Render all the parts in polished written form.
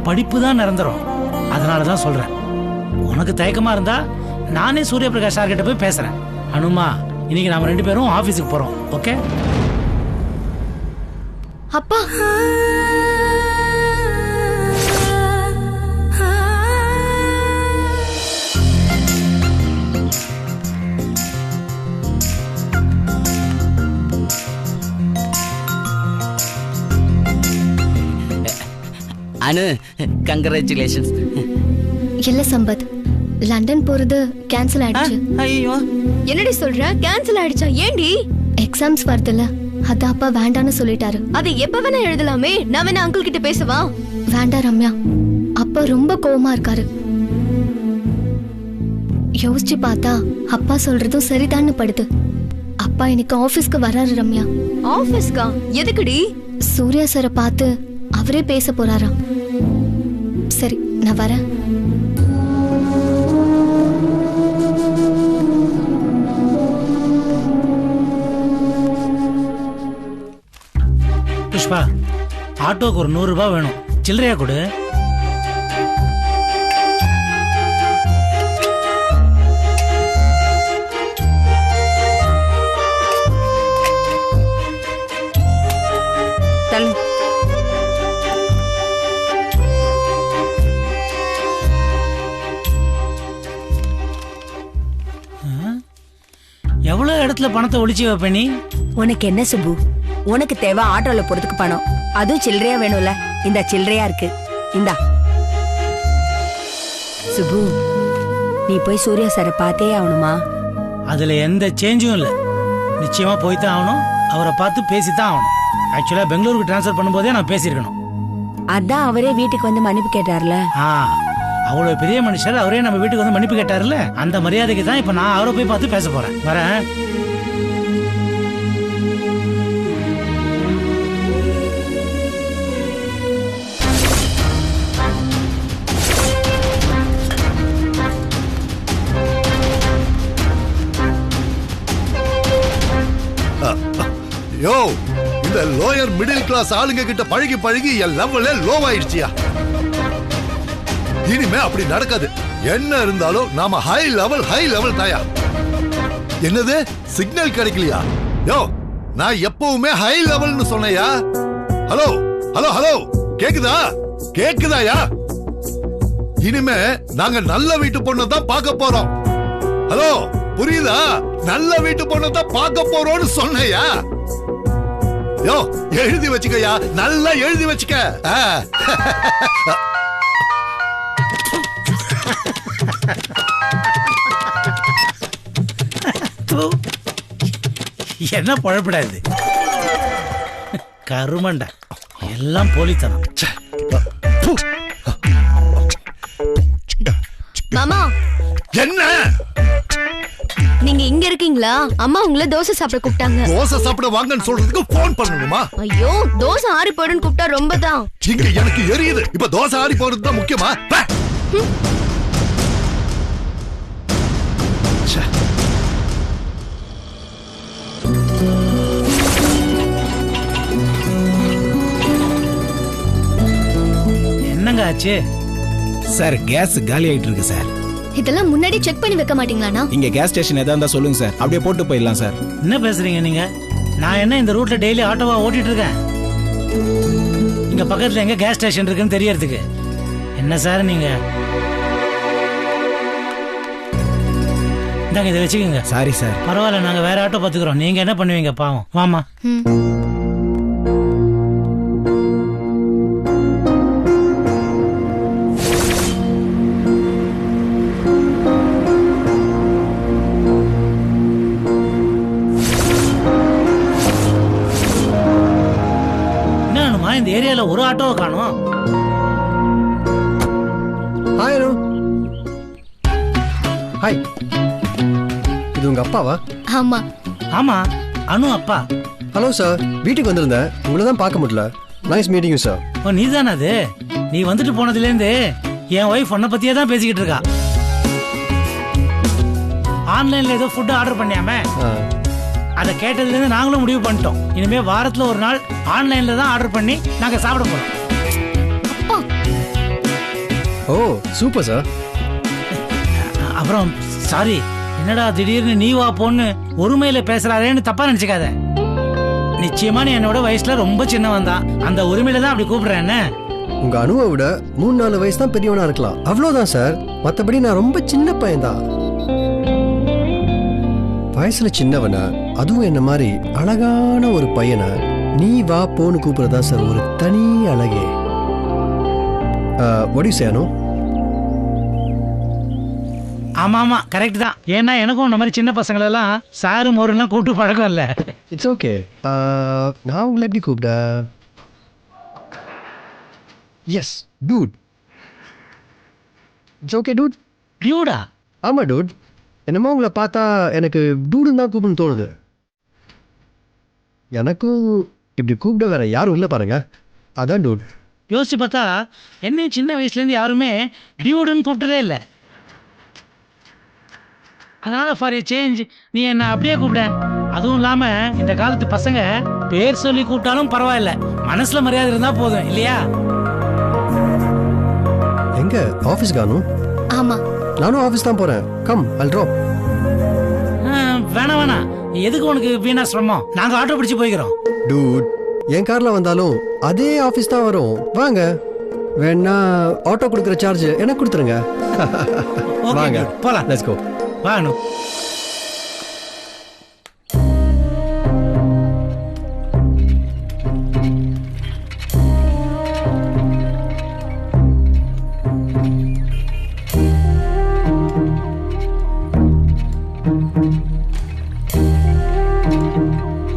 படிப்பு தான் நிரந்தரம். அதனால தான் சொல்றேன். உனக்கு தயக்கமா இருந்தா நானே சூரிய பிரகாஷ் சார் கிட்ட போய் பேசுறேன். அனுமா, இன்னைக்கு நாம 2 பேரும் ஆபீஸுக்கு போறோம். ஓகே? அப்பா, அனு, கங்க்ராச்சுலேஷன்ஸ். இல்ல சம்பத், லண்டன் போறது கேன்சல் ஆயிடுச்சு. ஐயோ, என்னடி சொல்ற? கேன்சல் ஆயிடுச்சா? ஏண்டி? எக்ஸாம்ஸ் வருதுல்ல, அதான் அப்பா வேண்டான்னு சொல்லிட்டாரு. அது எப்ப வேணா எழுதலாமே. நான் வேணா அங்கிள் கிட்ட பேசவா? வேண்டாம் ரம்யா, அப்பா ரொம்ப கோவமா இருக்காரு. யோசிச்சு பார்த்தா அப்பா சொல்றதும் சரிதான்னு படுது. அப்பா இன்னைக்கு ஆபீஸ்க்கு வராரு ரம்யா. ஆபீஸ்க்கா? எதுக்குடி? சூர்யா சாரை பார்த்து அவரே பேச போறாராம். சரி, நான் வரேன். புஷ்பா, ஆட்டோக்கு ஒரு 100 ரூபாய் வேணும். சில்லறையா கொடு. தள்ளு. எவ்வளவு இடத்துல பணத்தை ஒளிச்சு வைப்ப நீ? உனக்கு என்ன சுப்பு? உனக்கு தேவை ஆட்டோல போறதுக்கு பணம், அதுவும் சில்லறையா வேணும்ல. இந்த சில்லறையா இருக்கு, இந்தா. சுப்பு, நீ போய் சூர்யா சாரை பார்த்தே ஆகணுமா? அதுல எந்த சேஞ்சும் இல்ல. நிச்சயமா போய்தான் ஆகணும். அவரை பார்த்து பேசித்தான் ஆகணும். ஆக்சுவலா பெங்களூருக்கு டிரான்ஸ்ஃபர் பண்ணும்போதே நான் பேசியிருக்கணும். அதான் அவரே வீட்டுக்கு வந்து மன்னிப்பு கேட்டார்ல. அவ்வளவு பெரிய மனுஷர், அவரே நம்ம வீட்டுக்கு வந்து மன்னிப்பு கேட்டாருல்ல. அந்த மரியாதைக்கு தான் இப்ப நான் அவரை போய் பார்த்து பேச போறேன். வரேன். யோ, இந்த லோயர் மிடில் கிளாஸ் ஆளுங்க கிட்ட பழகி பழகி என் லெவலே லோ ஆயிடுச்சியா. இனிமே அப்படி நடக்காது. என்ன இருந்தாலும் நாம ஹை லெவல் தாயா. என்னது, சிக்னல் கிடைக்கலையா? யோ, நான் எப்பவுமே ஹை லெவல்னு சொன்னையா. ஹலோ ஹலோ ஹலோ, கேக்குதாயா? இனிமே நாங்க நல்ல வீட்டு பொண்ணு தான் பார்க்க போறோம். ஹலோ, புரியுதா? நல்ல வீட்டு பொண்ணு தான் பார்க்க போறோம்னு சொன்னையா. யோ, எழுதி வச்சுக்கயா, நல்லா எழுதி வச்சுக்க. என்ன பழப்படாது கருமண்டா, எல்லாம் போலித்தனம். மாமா, என்ன நீங்க இங்க இருக்கீங்களா? அம்மா உங்களை தோசை சாப்பிட கூப்பிட்டாங்க. தோசை சாப்பிட வாங்கன்னு சொல்றதுக்கு போன் பண்ணணுமா? ஐயோ, தோசை ஆறி போடுன்னு கூப்பிட்டா ரொம்ப தான். இங்க எனக்கு எரியுது. இப்ப தோசை ஆறி போறது தான் முக்கியமா? என்னங்க ஆச்சு? சார், கேஸ் காலி ஆயிட்டு இருக்கு சார். இதெல்லாம் முன்னாடி செக் பண்ணி வைக்க மாட்டீங்களாண்ணா? இங்க கேஸ் ஸ்டேஷன் எதா இருந்தா சொல்லுங்க சார், அப்படியே போட்டு போயிடலாம் சார். என்ன பேசுறீங்க நீங்க? நான் என்ன இந்த ரூட்ல டெய்லி ஆட்டோவா ஓட்டிட்டு இருக்கேன்? இங்க பக்கத்துல எங்க கேஸ் ஸ்டேஷன் இருக்குன்னு தெரியறதுக்கு. என்ன சார் நீங்க? இந்தாங்க, இதை வச்சுக்கோங்க. Sorry sir. பரவாயில்ல, நாங்க வேற ஆட்டோ பாத்துக்கிறோம். நீங்க என்ன பண்ணுவீங்க பாவம்? வாமா. இந்த ஏரியால ஒரு ஆட்டோவை காணோம். ஹாய் அனு. ஹாய், இது உங்க அப்பாவா? ஆமா ஆமா, அனு அப்பா. ஹலோ சார், வீட்டுக்கு வந்திருந்தேன், உங்களை தான் பார்க்க முடியல. Nice meeting you sir. ஓ, நீ தானே அது? நீ வந்துட்டு போனதுலேருந்து என் ஒய்ஃப் உன்னை பத்தியே தான் பேசிக்கிட்டு இருக்கா. ஆன்லைன்ல ஏதோ ஃபுட் ஆர்டர் பண்ணியாமே, அதை கேட்டதுல இருந்து நாங்களும் முடிவு பண்ணிட்டோம். இனிமே வாரத்துல ஒரு நாள் ஆன்லைன்ல தான் ஆர்டர் பண்ணி நாங்க சாப்பிட போறோம். அப்பா, ஓ சூப்பர் சார். அப்புறம் சாரி, என்னடா திடீர்னு நீ வா போன்னு ஒருமையில பேசுறாரேன்னு தப்பா நினைச்சுக்காத. நிச்சயமா நீ என்னோட வயசுல ரொம்ப சின்னவன் தான், அந்த உரிமையில தான் அப்படி கூப்பிடுறேன். உங்க அனுவை விட 3-4 வயசு தான் பெரியவனா இருக்கலாம், அவ்வளவுதான் சார். மற்றபடி நான் ரொம்ப சின்ன பையன் தான். வயசுல சின்னவன, அதுவும் என்ன மாதிரி அழகான ஒரு பையனை நீ வா போன்னு கூப்பிடுறதா சார் ஒரு தனி அழகே. what do you say, அனு? ஆமா ஆமா கரெக்ட் தான். ஏன்னா எனக்கும் இந்த மாதிரி சின்ன பசங்களெல்லாம் சாரும் மோருலாம் கூப்பிட்டு பழக்கம் இல்லை. It's okay. நான் உங்களை எப்படி கூப்பிட? Yes dude. It's okay dude. டியூடா? ஆமாம் டூட். என்னமோ உங்களை பார்த்தா எனக்கு டூடுன்னு தான் கூப்பிடணும்னு தோணுது. எனக்கும் இப்படி கூப்பிட வேற யாரும் இல்லை பாருங்க, அதான் டூட். யோசிச்சு பார்த்தா என்னையும் சின்ன வயசுலேருந்து யாருமே டியூடுன்னு கூப்பிட்டதே இல்லை. அதனால ஃபார் ஏ சேஞ்ச் நீ என்ன அப்படியே கூப்பிட. அதுவும் இல்லாமல் இந்த காலத்து பசங்க பேர் சொல்லி கூப்பிட்டாலும் பரவாயில்ல, மனசுல மரியாதை இருந்தா போதும் இல்லையா? எங்க ஆஃபீஸ் கானு? ஆமா, நானும் ஆஃபீஸ் தான் போறேன். Come I'll drop. வேணாம் வேணாம், எதுக்கு உனக்கு வீணா சிரமம்? நாங்கள் ஆட்டோ பிடிச்சி போய்க்கிறோம். டூட், என் கார்ல வந்தாலும் அதே ஆஃபீஸ் தான் வரும், வாங்க. வேணா ஆட்டோ கொடுக்குற சார்ஜ் எனக்கு கொடுத்துருங்க. வாங்க போலாம். Let's go. வாணு.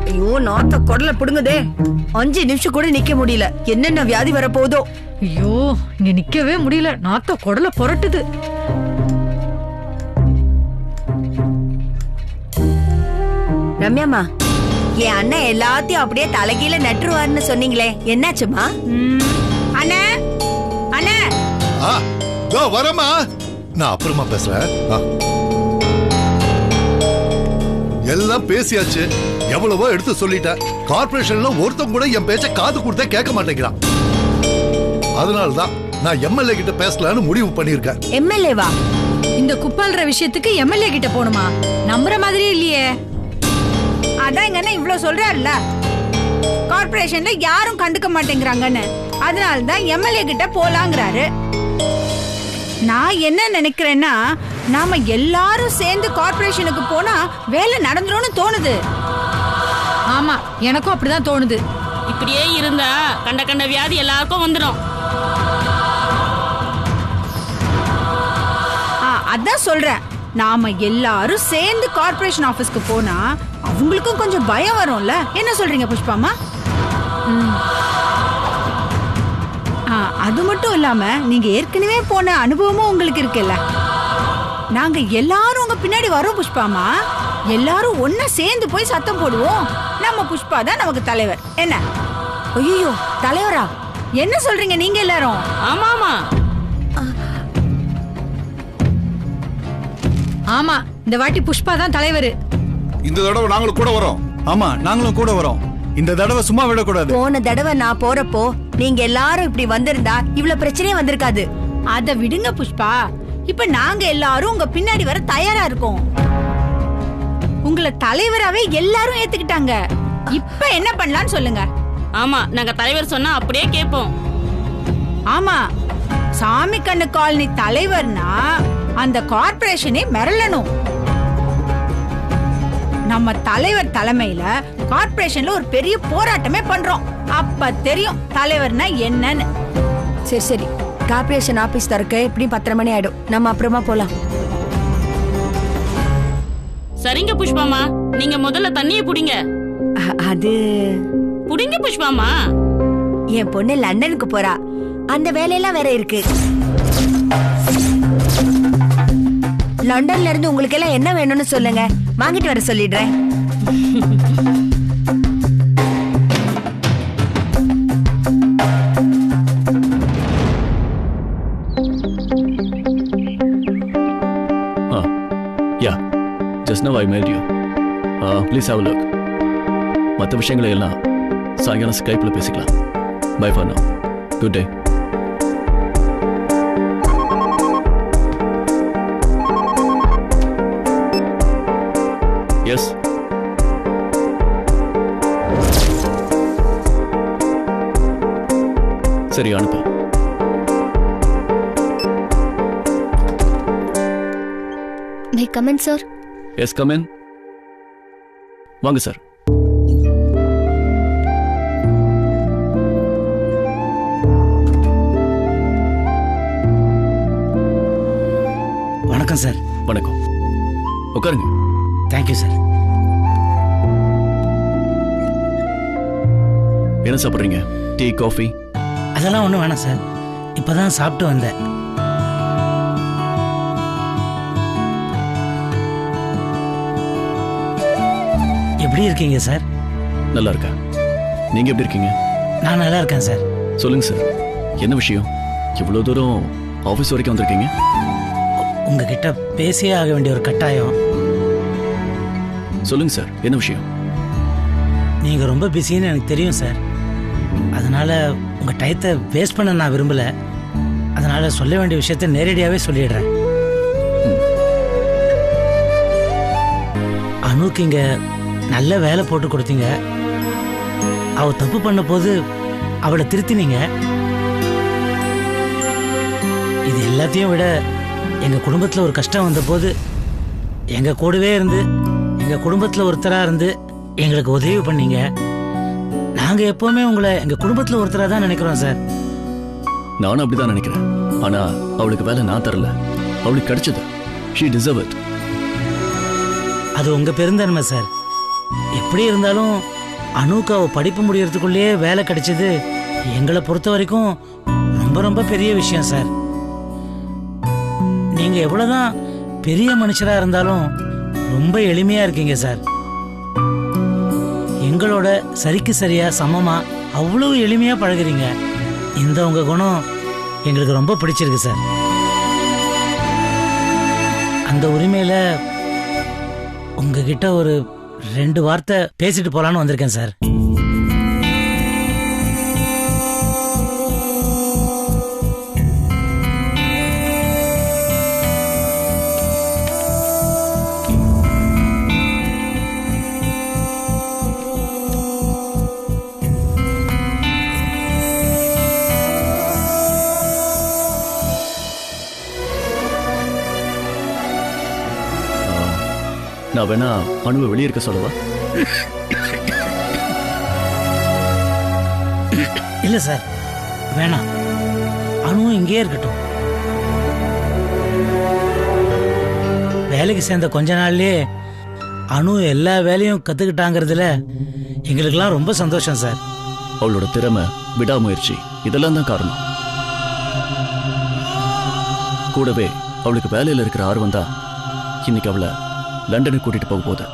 ஐயோ நாத்த குடல புடுங்குதே. 5 நிமிஷம் கூட நிக்க முடியல. என்னென்ன வியாதி வரப்போதோ. ஐயோ இங்க நிக்கவே முடியல, நாத்த குடல புரட்டுது. ரம்யாமா, என் அண்ணன் எல்லாத்தையும் அப்படியே தலைகீழ நட்டுருவாருன்னு சொன்னீங்களே, என்னாச்சுமா? அண்ணா அண்ணா. வரமா, நான் அப்புறமா பேசுறேன். எல்லாம் பேசியாச்சு, எவ்வளவோ எடுத்து சொல்லிட்டேன். கார்பரேஷன்ல ஒருத்தன் கூட என் பேச்ச காது கொடுத்தா கேட்க மாட்டேங்கிறான். அதனாலதான் நான் எம்எல்ஏ கிட்ட பேசலான்னு முடிவு பண்ணிருக்கேன். எம்எல்ஏவா? இந்த குப்பால்ற விஷயத்துக்கு எம்எல்ஏ கிட்ட போணுமா? நம்புற மாதிரியே இல்லையே. அதான் எங்க அண்ணன் இவ்ளோ சொல்றாருல்ல, கார்பரேஷன்ல யாரும் கண்டுக்க மாட்டேங்கிறாங்கன்னு, அதனாலதான் எம்எல்ஏ கிட்ட போலாங்கிறாரு. நான் என்ன நினைக்கிறேன்னா, நாம எல்லாரும் சேர்ந்து கார்பரேஷனுக்கு போனா வேலை நடந்துரும்னு தோணுது. ஆமா, எனக்கும் அப்படிதான் தோணுது. இப்படியே இருந்தா கண்ட கண்ட வியாதி எல்லாருக்கும் வந்துடும். அதான் சொல்றேன், நாம எல்லாரும் சேர்ந்து கார்பரேஷன் ஆபீஸ்க்கு போனா அவங்களுக்கும் கொஞ்சம் பயம் வரும்ல. என்ன சொல்றீங்க புஷ்பாமா? அது மட்டும் இல்லாம நீங்க ஏற்கனவே போன அனுபவமும் உங்களுக்கு இருக்குல்ல. நாங்க எல்லாரும் உங்க பின்னாடி வரோம் புஷ்பாமா. எல்லாரும் ஒன்னா சேர்ந்து போய் சத்தம் போடுவோம். நம்ம புஷ்பா தான் நமக்கு தலைவர். என்ன? ஐயோ தலைவரா? என்ன சொல்றீங்க நீங்க எல்லாரும்? ஆமா ஆமா ஆமா, இந்த வாட்டி புஷ்பா தான் தலைவர். இந்த தடவை நாங்களும் கூட வரோம். ஆமா, நாங்களும் கூட வரோம். இந்த தடவை சும்மா விடக்கூடாது. போன தடவை நான் போறப்போ நீங்க எல்லாரும் இப்படி வந்திருந்தா இவ்வளவு பிரச்சனையே வந்திருக்காது. அத விடுங்க புஷ்பா, இப்ப நாங்க எல்லாரும் உங்க பின்னாடி வர தயாரா இருக்கோம். உங்களை தலைவராவே எல்லாரும் ஏத்துக்கிட்டாங்க. இப்ப என்ன பண்ணலாம்னு சொல்லுங்க. ஆமா, நாங்க தலைவர் சொன்னா அப்படியே கேட்போம். ஆமா, சாமி கண்ணு காலனி தலைவர்னா அந்த கார்பரேஷனே மிரளணும். நம்ம தலைவர் தலைமையில கார்பரேஷன்ல ஒரு பெரிய போராட்டமே பண்றோம். அப்ப தெரியும் தலைவர்னா என்னன்னு. சரி சரி, கார்பரேஷன் ஆபீஸ் திறக்க எப்படியும் 10:30 மணி ஆயிடும். நம்ம அப்புறமா போலாம். சரிங்க புஷ்பாமா, நீங்க முதல்ல தண்ணியை புடிங்க. அது புடிங்க புஷ்பாமா. என் பொண்ணு லண்டனுக்கு போறா, அந்த வேலையெல்லாம் வேற இருக்கு. லண்டன்ல இருந்து உங்களுக்கு எல்லாம் என்ன வேணும்னு சொல்லுங்க, வாங்கிட்டு வர சொல்லிடுறேன். Yeah, just now I mailed you. Please have a look. மற்ற விஷயங்களை எல்லாம் சாயங்காலம் ஸ்கைப்ல பேசிக்கலாம். Bye for now. Good day. சரி அனுப்பு. May come in sir? Yes come in. வாங்க சார். வணக்கம் சார். வணக்கம். உட்காருங்க. Thank you sir. என்ன சாப்பிட்றீங்க? Tea, coffee? அதெல்லாம் ஒன்றும் வேணாம் சார். இப்பதான் சாப்பிட்டு வந்தேன். எப்படி இருக்கீங்க சார்? நல்லா இருக்கேன். நீங்க எப்படி இருக்கீங்க? நான் நல்லா இருக்கேன் சார். சொல்லுங்க சார், என்ன விஷயம்? இவ்வளவு தூரம் ஆபீஸ் வரைக்கும் வந்திருக்கீங்க? உங்ககிட்ட பேசியே ஆக வேண்டிய ஒரு கட்டாயம். சொல்லுங்க சார், என்ன விஷயம்? நீங்க ரொம்ப பிஸின்னு எனக்கு தெரியும் சார். அதனால உங்க டயத்தை வேஸ்ட் பண்ண நான் விரும்பல. அதனால சொல்ல வேண்டிய விஷயத்தை நேரடியாவே சொல்லிடுறேன். அனுக்கு இங்க நல்ல வேலை போட்டு கொடுத்தீங்க. அவ தப்பு பண்ண போது அவளை திருத்தினீங்க. இது எல்லாத்தையும் விட எங்க குடும்பத்துல ஒரு கஷ்டம் வந்த போது எங்க கூடவே இருந்து எங்க குடும்பத்துல ஒருத்தரா இருந்து எங்களுக்கு உதவி பண்ணீங்க. நாங்க எப்பவுமே உங்களை எங்க குடும்பத்துல ஒருத்தரா தான் நினைக்கிறோம் சார். நானும் அப்படிதான் நினைக்கிறேன். ஆனா அவளுக்கு வேலை நான் தரல, அவளுக்கு கிடைச்சது. She deserve it. அது உங்க பெருந்தன்மை சார். எப்படி இருந்தாலும் அனுக்கு அவ படிப்பு முடியறதுக்குள்ளேயே வேலை கிடைச்சது எங்களை பொறுத்த வரைக்கும் ரொம்ப ரொம்ப பெரிய விஷயம் சார். நீங்க எவ்வளவுதான் பெரிய மனுஷரா இருந்தாலும் ரொம்ப எளிமையா இருக்கீங்க சார். எங்களோட சரிக்கு சரியா சமமா அவ்வளவு எளிமையா பழகுறீங்க. இந்த உங்க குணம் எங்களுக்கு ரொம்ப பிடிச்சிருக்கு சார். அந்த உரிமையில உங்ககிட்ட ஒரு 2 வார்த்தை பேசிட்டு போலான்னு வந்திருக்கேன் சார். நான் வேணா அனுவை வெளியே இருக்க சொல்லவா? இல்ல சார், வேணாம். அனுவும் இங்கேயே இருக்கட்டும். வேலைக்கு சேர்ந்த கொஞ்ச நாள்லயே அனு எல்லா வேலையும் கத்துக்கிட்டாங்கிறதுல எங்களுக்கெல்லாம் ரொம்ப சந்தோஷம் சார். அவளோட திறமை, விடாமுயற்சி இதெல்லாம் தான் காரணம். கூடவே அவளுக்கு வேலையில் இருக்கிற ஆர்வம் தான் இன்னைக்கு அவளை லண்டனுக்கு கூட்டிட்டு போக போகுது.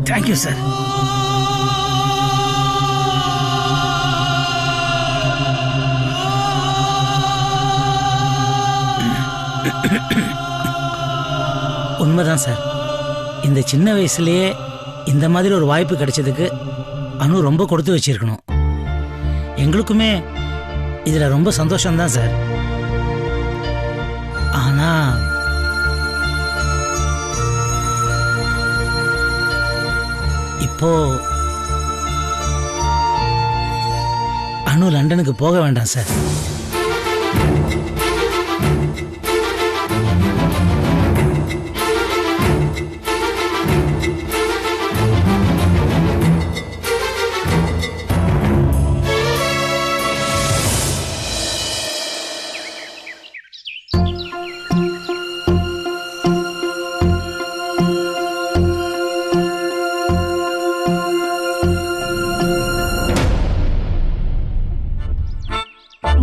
Thank you sir. உண்மைதான் சார். இந்த சின்ன வயசுலயே இந்த மாதிரி ஒரு வாய்ப்பு கிடைச்சதுக்கு அனு ரொம்ப கொடுத்து வச்சிருக்கணும். எங்களுக்குமே இதுல ரொம்ப சந்தோஷம்தான் சார். ஆனா இப்போ அனு லண்டனுக்கு போக வேண்டாம் சார்.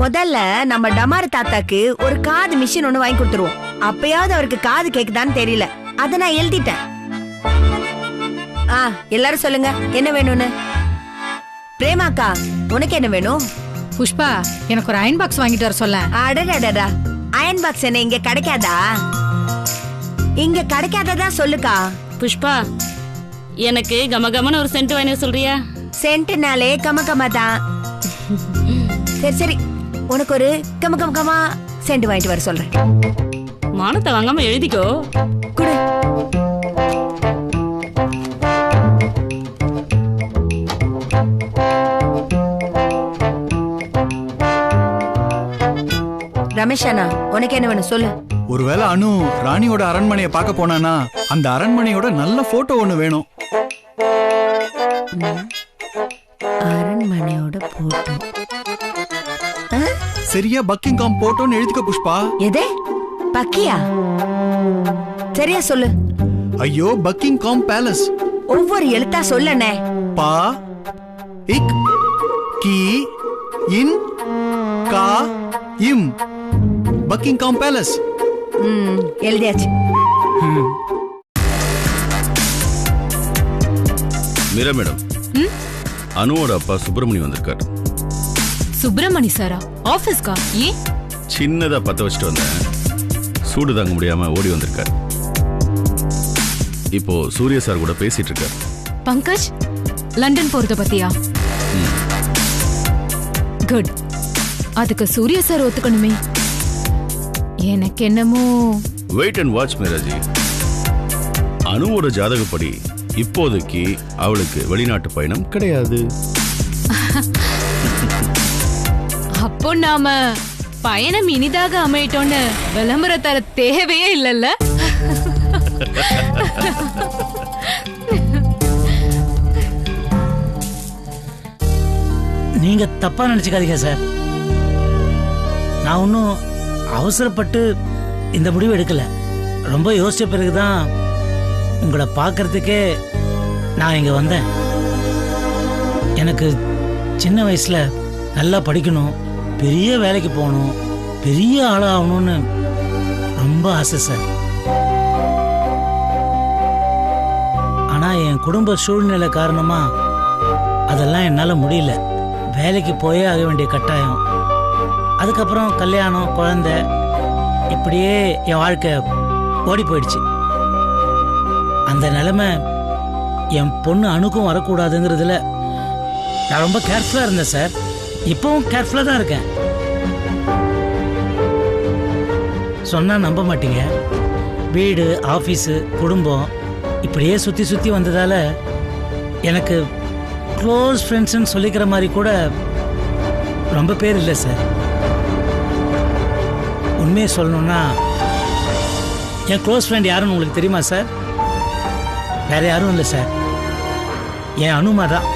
முதல்ல நம்ம டமாரு தாத்தாக்கு ஒரு காது மிஷின் ஒண்ணு வாங்கி கொடுத்துருவோம். அப்பயாவது அவருக்கு காது கேக்குதான்னு தெரியல. அத நான் எழுதிட்டேன். எல்லாரும் சொல்லுங்க என்ன வேணும்னு. பிரேமாக்கா, உனக்கு என்ன வேணும்? புஷ்பா, எனக்கு ஒரு அயன் பாக்ஸ் வாங்கிட்டு வர சொல்ல. அடடடடா, அயன் பாக்ஸ் என்ன இங்க கிடைக்காதா? இங்க கிடைக்காததா சொல்லுக்கா. புஷ்பா, எனக்கு கமகமன்னு ஒரு சென்ட் வாங்கி சொல்றியா? சென்ட்னாலே கமகமா தான். சரி சரி, உனக்கு ஒரு கமகமகமா சென்ட் வாங்கிட்டு வர சொல்றேன். மானத்தை வாங்காம எழுதிக்கோ. குடு. ரமேஷ் அண்ணா உனக்கு என்ன வேணும் சொல்லு. ஒருவேளை அனு ராணியோட அரண்மனையை பார்க்க போனானா அந்த அரண்மனையோட நல்ல போட்டோ ஒண்ணு வேணும். அரண்மனையோட போட்டோ சரியா பக்கிங்காம் போட்டோன்னு எழுதிக்க புஷ்பா. எதே பக்கியா? சரியா சொல்லு. ஐயோ பக்கிங்காம் பேலஸ். ஒவ்வொரு எழுத்தா சொல்லனே. பா இக் கி இன் கா இம் பக்கிங்காம் பேலஸ். எழுதியாச்சு. மீரா மேடம், அனுவோட அப்பா சுப்பிரமணி வந்திருக்காரு. சுப்பிரமணி சாரா? ஆபீஸ்க்கா? ஏன்? சின்னதா பத்த வச்சுட்டு வந்தேன், சூடு தாங்க முடியாம ஓடி வந்திருக்காரு. இப்போ சூர்யா சார் கூட பேசிட்டு இருக்காரு. பங்கஜ் லண்டன் போறத பத்தியா? குட். அதுக்கு சூர்யா சார் ஒத்துக்கணுமே. எனக்கு என்னமோ. வெயிட் அண்ட் வாட்ச் மீராஜி. அனுவோட ஜாதகப்படி இப்போதைக்கு அவளுக்கு வெளிநாட்டு பயணம் கிடையாது. அப்போ நாம பயணம் இனிதாக அமையட்டோன்னு விளம்பரம் தர தேவையே இல்லைல்ல. நீங்க தப்பா நினைச்சுக்காதீங்க சார். நான் ஒன்னும் அவசரப்பட்டு இந்த முடிவு எடுக்கல. ரொம்ப யோசிச்ச பிறகுதான் உங்களை பார்க்கறதுக்கே நான் இங்க வந்தேன். எனக்கு சின்ன வயசுல நல்லா படிக்கணும், பெரிய வேலைக்கு போகணும், பெரிய ஆளாகணும்னு ரொம்ப ஆசை சார். ஆனா என் குடும்ப சூழ்நிலை காரணமா அதெல்லாம் என்னால முடியல. வேலைக்கு போயே ஆக வேண்டிய கட்டாயம். அதுக்கப்புறம் கல்யாணம், குழந்தை, இப்படியே என் வாழ்க்கை ஓடி போயிடுச்சு. அந்த நிலைமை என் பொண்ணு அணுக்கும் வரக்கூடாதுங்கிறதுல நான் ரொம்ப கேர்ஃபுல்லா இருந்தேன் சார். இப்பவும் கேர்ஃபுல்லா தான் இருக்கேன். சொன்னா நம்ப மாட்டீங்க, வீடு, ஆஃபீஸு, குடும்பம் இப்படியே சுற்றி சுற்றி வந்ததால எனக்கு க்ளோஸ் ஃப்ரெண்ட்ஸ்ன்னு சொல்லிக்கிற மாதிரி கூட ரொம்ப பேர் இல்லை சார். உண்மையை சொல்லணும்னா என் க்ளோஸ் ஃப்ரெண்ட் யாருன்னு உங்களுக்கு தெரியுமா சார்? வேற யாரும் இல்லை சார், என் அனுமா தான்.